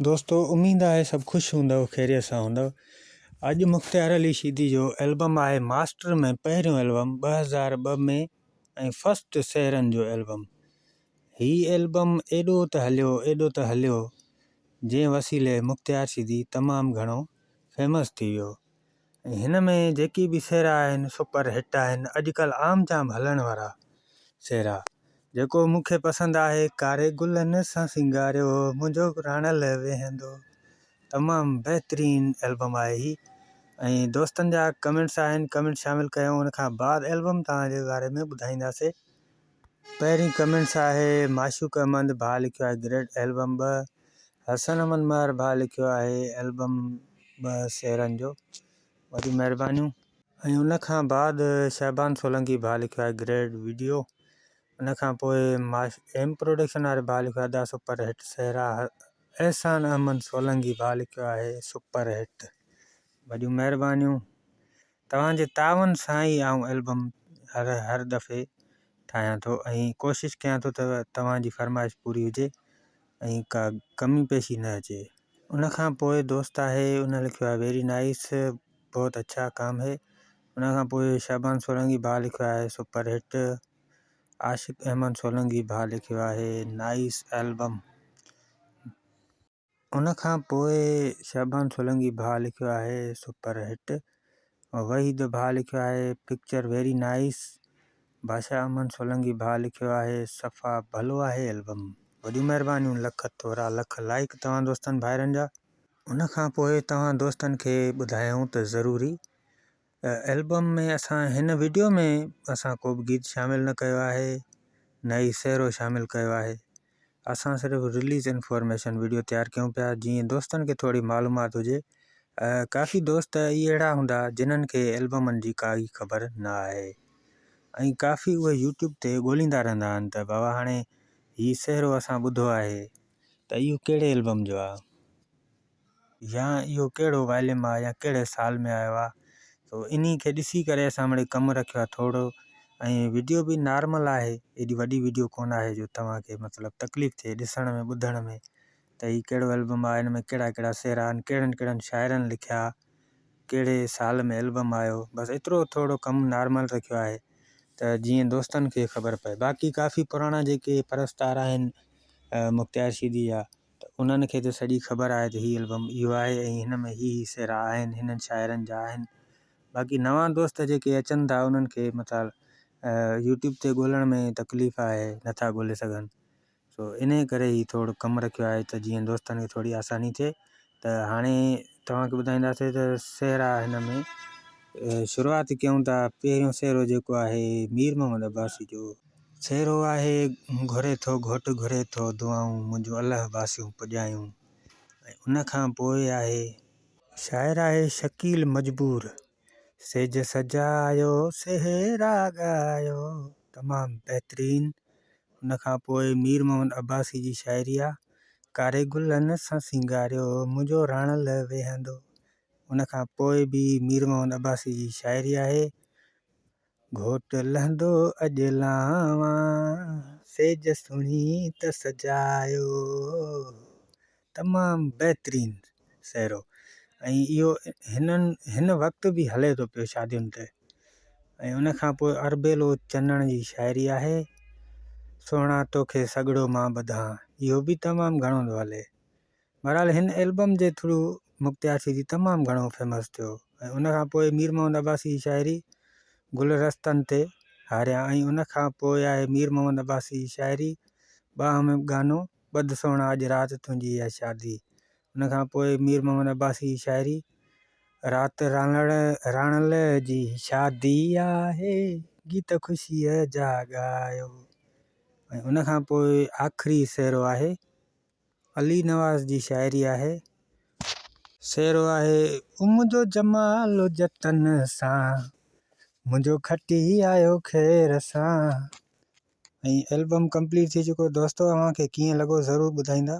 दोस्तों उम्मीद आहे सब खुश हूंदव, ख़ैरियत सां हूंदव। अॼु मुख़्तियार अली शीदी जो एल्बम आहे मास्टर में पहिरियों एल्बम 2002 में ऐं फस्ट सेहरन जो एल्बम। हीउ एल्बम एॾो त हलियो जंहिं वसीले मुख़्तियार शीदी तमामु घणो फेमस थी वियो। ऐं हिन में जेकी बि सेहरा आहिनि सुपर हिट आहिनि, अॼुकल्ह आम जाम हलण वारा सेहरा। जेको मूंखे पसंदि आहे, कारे गुलनि सां सिंगारियो मुंहिंजो राणल वेहंदो, तमामु बहितरीनु एल्बम आहे ही। ऐं दोस्तनि जा कमेंट्स आहिनि, कमेंट शामिलु कयूं, उनखां बाद एल्बम तव्हांजे बारे में ॿुधाईंदासीं। पहिरीं कमेंट्स आहे माशूक अहमद भाउ लिखियो आहे ग्रेट एल्बम 2। हसन अहमद मार भाउ लिखियो आहे एल्बम 2 सेहरनि जो, वॾी महिरबानियूं। ऐं उनखां बाद शहबान सोलंकी भाउ लिखियो आहे ग्रेट वीडियो। उनखां पोइ एम प्रोडक्शन वारे भाउ लिखियो आहे दा सुपर हिट सेहरा। एहसान अहमद सोलंकी भाउ लिखियो आहे सुपर हिट, वॾियूं महिरबानियूं। तव्हांजे तावन सां ई आऊं एल्बम हर दफ़े ठाहियां थो ऐं कोशिशि कयां थो त तव्हांजी फरमाइश पूरी हुजे ऐं का कमी पेशी न अचे। उनखां पोइ दोस्त आहे, उन लिखियो आहे वेरी नाइस, बहुत अच्छा काम है। उनखां पोइ शहबान सोलंकी भाउ लिखियो आहे सुपर हिट। आशिक़ अहमद सोलंकी भाउ लिखियो आहे नाइस एल्बम। उनखां पोइ शहबान सोलंकी भाउ लिखियो आहे सुपर हिट। वहीद भाउ लिखियो आहे पिक्चर वेरी नाइस। बादशाह अहमद सोलंकी भाउ लिखियो आहे सफ़ा भलो आहे एल्बम, वॾियूं महिरबानियूं। लख थोरा लख लाइक तव्हां दोस्तनि भाइरनि जा। उनखां पोइ तव्हां दोस्तनि खे ॿुधायूं त ज़रूरी एल्बम में असां हिन वीडियो में असां को बि गीत शामिलु न कयो आहे, न ई सेहरो शामिलु कयो आहे। असां सिर्फ़ु रिलीज़ इंफॉर्मेशन वीडियो तयारु कयूं पिया जीअं दोस्तनि खे थोरी मालूमात हुजे। काफ़ी दोस्त इहे अहिड़ा हूंदा जिन्हनि खे एल्बमनि जी काई ख़बर न आहे ऐं काफ़ी उहे यूट्यूब ते ॻोल्हींदा रहंदा आहिनि त बाबा हाणे हीउ सेहरो असां ॿुधो आहे त इहो कहिड़े एल्बम जो आहे, या इहो कहिड़ो वॉल्यूम आहे, या कहिड़े साल में आयो आहे। तो इन खे ॾिसी करे असां मिड़ई कमु रखियो आहे थोरो। ऐं वीडियो बि नॉर्मल आहे, एॾी वॾी वीडियो कोन आहे जो तव्हांखे मतिलबु तकलीफ़ थिए ॾिसण में ॿुधण में त हीउ कहिड़ो एल्बम आहे, हिन में कहिड़ा कहिड़ा सेहरा आहिनि, कहिड़नि कहिड़नि शाइरनि लिखिया, कहिड़े साल में एल्बम आयो। बसि एतिरो थोरो कमु नॉर्मल रखियो आहे त जीअं दोस्तनि खे ख़बर पए। बाक़ी काफ़ी पुराणा जेके परस्तार आहिनि मुख़्तियार शीदी जा, त उन्हनि खे त सॼी ख़बर आहे त हीउ एल्बम इहो आहे ऐं हिन में हीअ सेहरा आहिनि, हिननि शाइरनि जा आहिनि। बाक़ी नवां दोस्त जेके अचनि था उन्हनि खे मतिलबु यूट्यूब ते ॻोल्हण में तकलीफ़ आहे, नथा ॻोल्हे सघनि। सो इन करे ई थोरो कमु रखियो आहे त जीअं दोस्तनि खे थोरी आसानी थिए। त हाणे तव्हांखे ॿुधाईंदासीं त सेहरा हिन में शुरूआति कयूं था। पहिरियों सेहरो जेको आहे मीर मोहम्मद अब्बासी जो सेहरो आहे, घुरे थो घोटु घुरे थो दुआऊं मुंहिंजो अलाह बासियूं पुॼायूं। ऐं उनखां पोइ आहे शाइर आहे शकील मजबूर, सेज सजायो सेहरा ॻायो, तमामु बहितरीनु। उनखां पोइ मीर मोहम्मद अब्बासी जी शाइरी आहे, कारे गुलनि सां सिंगारियो मुंहिंजो राणल वेहंदो। उनखां पोइ बि मीर मोहम्मद अब्बासी जी शाइरी आहे, घोट लहंदो अॼु लावां सेज सुहिणी त सजायो, तमामु बहितरीनु सेहरो। ऐं इहो हिन वक़्तु बि हले थो पियो शादियुनि ते। ऐं उनखां पोइ अरबेलो चनण जी शाइरी आहे, सोहिणा तोखे सॻिड़ो मां ॿधां, इहो बि तमामु घणो थो हले। बहरहाल हिन एल्बम जे थ्रू मुख़्तियार शीदी तमामु घणो फेमस थियो। ऐं उनखां पोइ मीर मोहम्मद अब्बासी जी शाइरी गुलरस्तनि ते हारिया। ऐं उनखां पोइ आहे मीर मोहम्मद अब्बासी जी शाइरी बाह में गानो ॿध सोहिणा अॼु राति तुंहिंजी आहे शादी। उनखां पोइ मीर मोहम्मद अब्बासी जी शाइरी राति राणल जी शादी आहे गीत ख़ुशीअ जा ॻायो। ऐं उनखां पोइ आख़िरी सेहरो आहे अली नवाज़ जी शाइरी आहे, सेहरो आहे मुंहिंजो जमाल जतन सां मुंहिंजो खटी आयो ख़ैर सां। ऐं एल्बम कंप्लीट थी चुको। दोस्तो तव्हांखे कीअं लॻो ज़रूरु ॿुधाईंदा।